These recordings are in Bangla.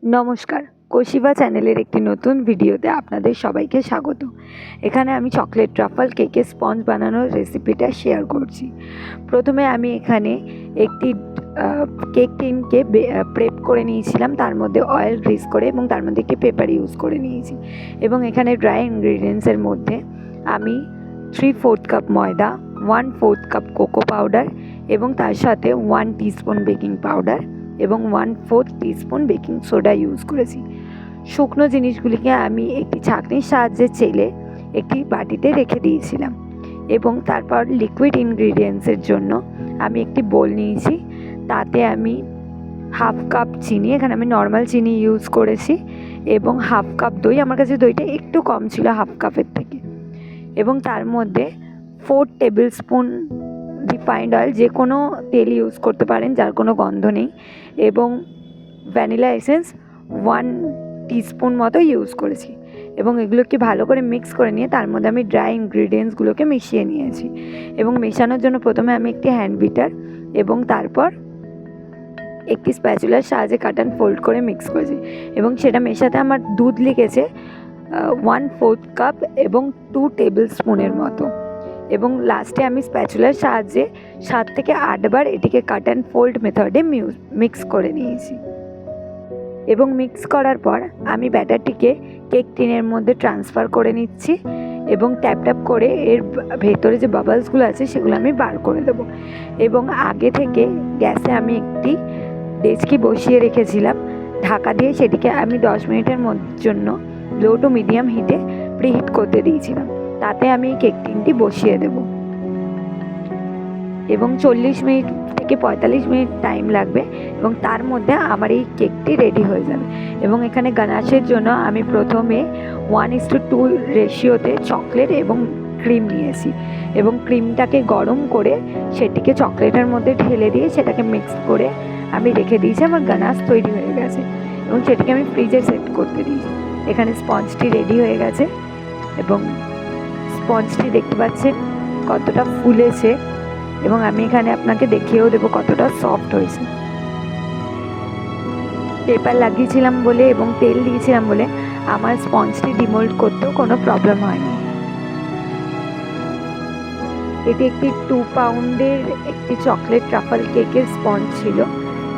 নমস্কার, কৌশিবা চ্যানেলের একটি নতুন ভিডিওতে আপনাদের সবাইকে স্বাগত। এখানে আমি চকলেট ট্রাফল কেকের স্পঞ্জ বানানোর রেসিপিটা শেয়ার করছি। প্রথমে আমি এখানে একটি কেক টিনকে প্রেপ করে নিয়েছিলাম, তার মধ্যে অয়েল গ্রিস করে এবং তার মধ্যে একটি পেপার ইউজ করে নিয়েছি। এবং এখানে ড্রাই ইনগ্রিডিয়েন্টসের মধ্যে আমি 3/4 কাপ ময়দা, 1/4 কাপ কোকো পাউডার এবং তার সাথে 1 টিস্পুন বেকিং পাউডার এবং 1/4 টিস্পুন বেকিং সোডা ইউজ করেছি। শুকনো জিনিসগুলিকে আমি একটি ছাঁকনির সাহায্যে চেলে একটি বাটিতে রেখে দিয়েছিলাম। এবং তারপর লিকুইড ইনগ্রিডিয়েন্টসের জন্য আমি একটি বোল নিয়েছি, তাতে আমি 1/2 কাপ চিনি, এখানে আমি নর্মাল চিনি ইউজ করেছি, এবং 1/2 কাপ দই। আমার কাছে দইটা একটু কম ছিল 1/2 কাপের থেকে। এবং তার মধ্যে 4 টেবিল স্পুন রিফাইন্ড অয়েল, যে কোনো তেল ইউজ করতে পারেন যার কোনো গন্ধ নেই, এবং ভ্যানিলা এসেন্স 1 টিস্পুন মতো ইউজ করেছি। এবং এগুলোকে ভালো করে মিক্স করে নিয়ে তার মধ্যে আমি ড্রাই ইনগ্রিডিয়েন্টসগুলোকে মিশিয়ে নিয়েছি। এবং মেশানোর জন্য প্রথমে আমি একটি হ্যান্ড বিটার এবং তারপর একটি স্প্যাচুলার সাহায্যে কাট অ্যান্ড ফোল্ড করে মিক্স করেছি। এবং সেটা মেশাতে আমার দুধ লেগেছে 1/4 কাপ এবং 2 টেবিল স্পুনের মতো। এবং লাস্টে আমি স্প্যাচুলার সাহায্যে 7 থেকে 8 বার এটিকে কাট অ্যান্ড ফোল্ড মেথডে মিক্স করে নিয়েছি। এবং মিক্স করার পর আমি ব্যাটারটিকে কেক টিনের মধ্যে ট্রান্সফার করে নিচ্ছি এবং ট্যাপ ট্যাপ করে এর ভেতরে যে বাবলসগুলো আছে সেগুলো আমি বার করে দেবো। এবং আগে থেকে গ্যাসে আমি একটি ডেচকি বসিয়ে রেখেছিলাম ঢাকা দিয়ে, সেটিকে আমি 10 মিনিটের জন্য লো টু মিডিয়াম হিটে প্রিহিট করতে দিয়েছিলাম। তাতে আমি কেক টিনটি বসিয়ে দেব এবং 40 মিনিট থেকে 45 মিনিট টাইম লাগবে এবং তার মধ্যে আমার এই কেকটি রেডি হয়ে যাবে। এবং এখানে গানাশের জন্য আমি প্রথমে 1:2 রেশিওতে চকলেট এবং ক্রিম নিয়েছি এবং ক্রিমটাকে গরম করে সেটিকে চকলেটের মধ্যে ঢেলে দিয়ে সেটাকে মিক্স করে আমি রেখে দিয়েছি। আমার গানাশ তৈরি হয়ে গেছে এবং সেটিকে আমি ফ্রিজে সেট করতে দিয়েছি। এখানে স্পঞ্জটি রেডি হয়ে গেছে এবং স্পঞ্জটি দেখতে পাচ্ছেন কতটা ফুলেছে এবং আমি এখানে আপনাকে দেখিয়েও দেবো কতটা সফট হয়েছে। পেপার লাগিয়েছিলাম বলে এবং তেল দিয়েছিলাম বলে আমার স্পঞ্জটি ডিমোল্ড করতেও কোনো প্রবলেম হয়নি। এটি একটি 2 পাউন্ডের একটি চকলেট ট্রাফল কেকের স্পঞ্জ ছিল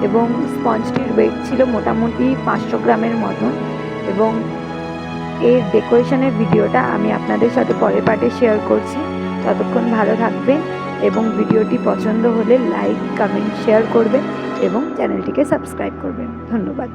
এবং স্পঞ্জটির ওয়েট ছিল মোটামুটি 500 গ্রামের মতন। এবং এর ডেকোরেশনের ভিডিওটা আমি আপনাদের সাথে পরের পার্টে শেয়ার করছি। ততক্ষণ ভালো থাকবেন এবং ভিডিওটি পছন্দ হলে লাইক, কমেন্ট, শেয়ার করবেন এবং চ্যানেলটিকে সাবস্ক্রাইব করবেন। ধন্যবাদ।